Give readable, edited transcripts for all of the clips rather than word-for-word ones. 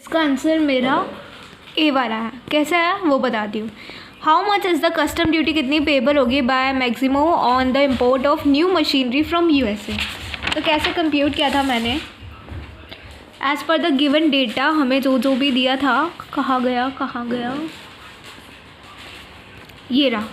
इसका आंसर मेरा ए वाला है। कैसा है वो बताती हूँ। How much is the custom duty, कितनी पेबल होगी by Maximo on the import of new machinery from USA. तो कैसे कंप्यूट किया था मैंने, as per the given data हमें जो भी दिया था, कहाँ गया ये रहा।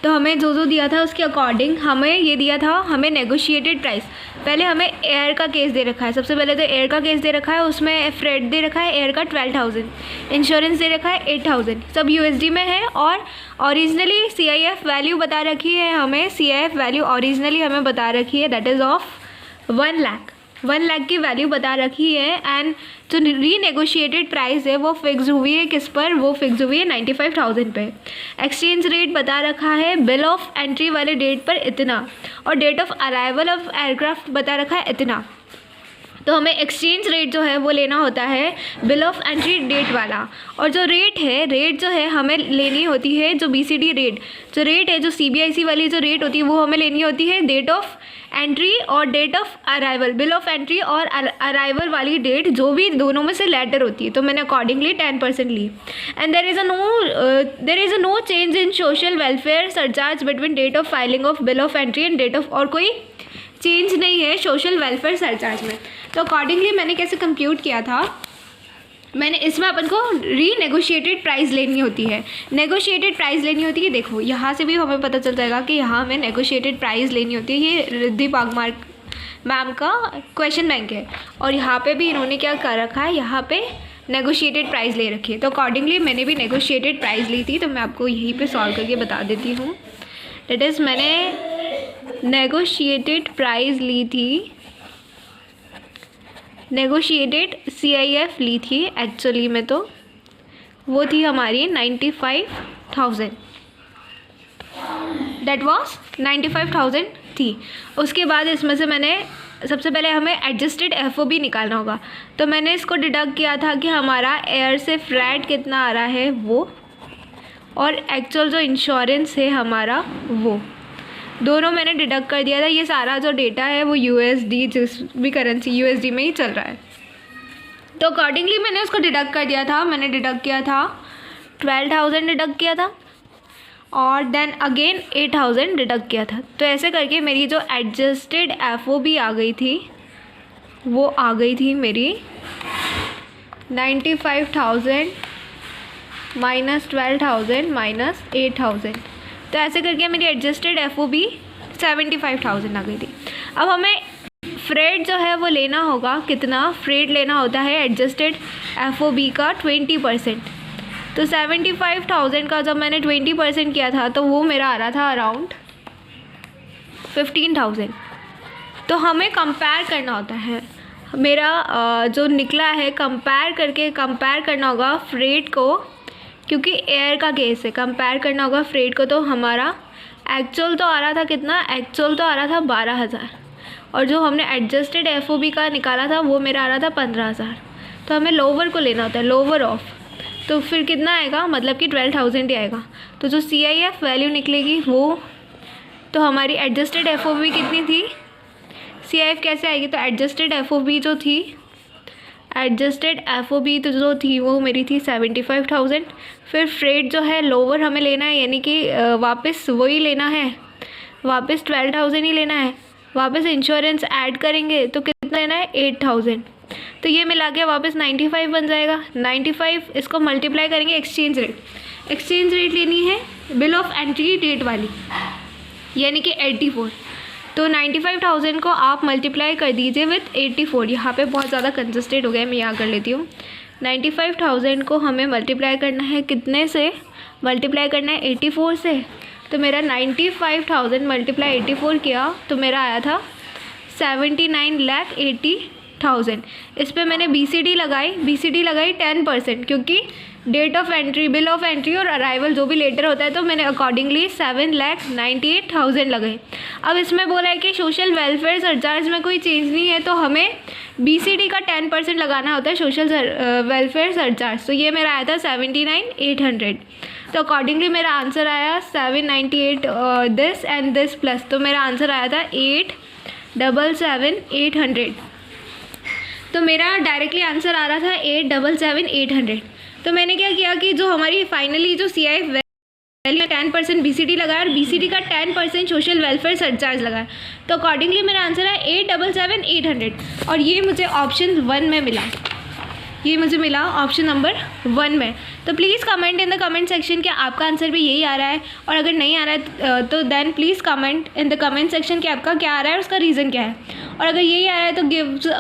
तो हमें जो दिया था उसके अकॉर्डिंग हमें ये दिया था, हमें नेगोशिएटेड प्राइस। पहले हमें एयर का केस दे रखा है, सबसे पहले तो एयर का केस दे रखा है, उसमें फ्रेट दे रखा है एयर का 12,000, इंश्योरेंस दे रखा है 8,000, सब यूएसडी में है। और ओरिजिनली सीआईएफ वैल्यू बता रखी है हमें, सीआईएफ वैल्यू ओरिजिनली हमें बता रखी है, that is of 1 lakh. 1 lakh की वैल्यू बता रखी है। एंड जो रीनेगोशिएटेड प्राइस है वो फिक्स हुई है किस पर, वो फिक्स हुई है 95,000 पे। एक्सचेंज रेट बता रखा है बिल ऑफ एंट्री वाले डेट पर इतना, और date of arrival of aircraft बता रखा है इतना। तो हमें एक्सचेंज रेट जो है वो लेना होता है बिल ऑफ एंट्री डेट वाला। और जो रेट जो है हमें लेनी होती है, जो बीसीडी रेट जो रेट है, जो सीबीआईसी वाली जो रेट होती है वो हमें लेनी होती है डेट ऑफ एंट्री और date of arrival. Bill of entry और अराइवल वाली डेट जो भी दोनों में से लेटर होती है, तो मैंने अकॉर्डिंगली 10% ली। And there is a no change in social welfare surcharge between date of filing of bill of entry and date of, और कोई चेंज नहीं है सोशल वेलफेयर सरचार्ज में। तो अकॉर्डिंगली मैंने कैसे कंप्यूट किया था, मैंने इसमें अपन को रीनेगोशिएटेड प्राइस लेनी होती है। नेगोशिएटेड प्राइस लेनी होती है, देखो यहाँ से भी हमें पता चल जाएगा कि यहाँ हमें नेगोशिएटेड प्राइस लेनी होती है। ये रिद्धि पागमार मैम का क्वेश्चन बैंक है, और यहाँ पे भी इन्होंने क्या कर रखा है, यहाँ पे नेगोशिएटेड प्राइस ले रखी है। तो अकॉर्डिंगली मैंने भी नेगोशिएटेड प्राइस ली थी, तो मैं आपको यहीं पे सॉल्व करके बता देती हूँ। दैट इज़ मैंने नेगोशिएटेड प्राइस ली थी, नेगोशिएटेड सीआईएफ ली थी एक्चुअली में, तो वो थी हमारी 95,000, दैट वाज 95,000 थी। उसके बाद इसमें से मैंने सबसे पहले हमें एडजस्टेड एफओबी निकालना होगा, तो मैंने इसको डिडक्ट किया था कि हमारा एयर से फ्रैट कितना आ रहा है वो, और एक्चुअल जो इंश्योरेंस है हमारा वो, दोनों मैंने डिडक्ट कर दिया था। ये सारा जो डेटा है वो यूएसडी, जिस भी करेंसी यूएसडी में ही चल रहा है। तो अकॉर्डिंगली मैंने उसको डिडक्ट कर दिया था। मैंने डिडक्ट किया था 12,000 डिडक्ट किया था, और देन अगेन 8,000 डिडक्ट किया था। तो ऐसे करके मेरी जो एडजस्टेड एफओबी आ गई थी वो आ गई थी मेरी 95,000 माइनस 12,000 माइनस 8,000। तो ऐसे करके मेरी एडजस्टेड एफओबी 75,000 आ गई थी। अब हमें फ्रेट जो है वो लेना होगा, कितना फ्रेट लेना होता है एडजस्टेड एफओबी का 20%। तो 75,000 का जब मैंने 20% किया था तो वो मेरा आ रहा था अराउंड 15,000। तो हमें कंपेयर करना होता है, मेरा जो निकला है कंपेयर करना होगा फ्रेट को, क्योंकि एयर का केस है, कंपेयर करना होगा फ्रेट को। तो हमारा एक्चुअल तो आ रहा था कितना, एक्चुअल तो आ रहा था 12,000, और जो हमने एडजस्टेड एफओबी का निकाला था वो मेरा आ रहा था 15,000। तो हमें लोअर को लेना होता है, लोअर ऑफ, तो फिर कितना आएगा, मतलब कि 12,000 ही आएगा। तो जो सीआईएफ वैल्यू निकलेगी वो, तो हमारी एडजस्टेड एफओबी कितनी थी, सीआईएफ कैसे आएगी, तो एडजस्टेड एफओबी जो थी, एडजस्टेड एफओबी तो जो थी वो मेरी थी 75,000। फिर फ्रेट जो है लोअर हमें लेना है, यानी कि वापस वही लेना है, वापस 12,000 ही लेना है। वापस इंश्योरेंस ऐड करेंगे तो कितना लेना है, 8,000। तो ये मिला के वापस 95 बन जाएगा। 95 इसको मल्टीप्लाई करेंगे एक्सचेंज रेट लेनी है बिल ऑफ एंट्री डेट वाली, यानी कि 84। तो 95,000 को आप मल्टीप्लाई कर दीजिए विथ 84। यहाँ पे बहुत ज़्यादा कंजस्टेड हो गया, मैं यहाँ कर लेती हूँ। 95,000 को हमें मल्टीप्लाई करना है कितने से, मल्टीप्लाई करना है 84 से। तो मेरा 95,000 मल्टीप्लाई 84 किया तो मेरा आया था 79,80,000। इस पर मैंने बीसीडी लगाई 10%, क्योंकि date of entry, bill of entry और अराइवल जो भी लेटर होता है, तो मैंने अकॉर्डिंगली 7,98,000 लगाए। अब इसमें बोला है कि सोशल वेलफेयर सरचार्ज में कोई चेंज नहीं है, तो हमें बीसीडी का 10% लगाना होता है सोशल वेलफेयर सरचार्ज। तो ये मेरा आया था 79,800। तो अकॉर्डिंगली मेरा आंसर आया 798 दिस एंड दिस प्लस, तो मेरा आंसर आया था 8,77,800। तो मेरा डायरेक्टली आंसर आ रहा था 877,800। तो मैंने क्या किया कि जो हमारी फाइनली जो CIF वैल्यू 10% BCD लगाया और BCD का 10% सोशल वेलफेयर सरचार्ज लगाया। तो अकॉर्डिंगली मेरा आंसर है 877,800 और ये मुझे ऑप्शन 1 में मिला। ये मुझे मिला ऑप्शन नंबर 1 में। तो please comment in the comment section कि आपका आंसर भी यही आ रहा है, और अगर नहीं आ रहा है तो then please comment in the comment section कि आपका क्या आ रहा है और उसका रीज़न क्या है। और अगर यही आ रहा है तो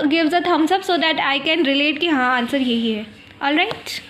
gives a thumbs up so that I can relate कि हाँ आंसर यही है। ऑलराइट।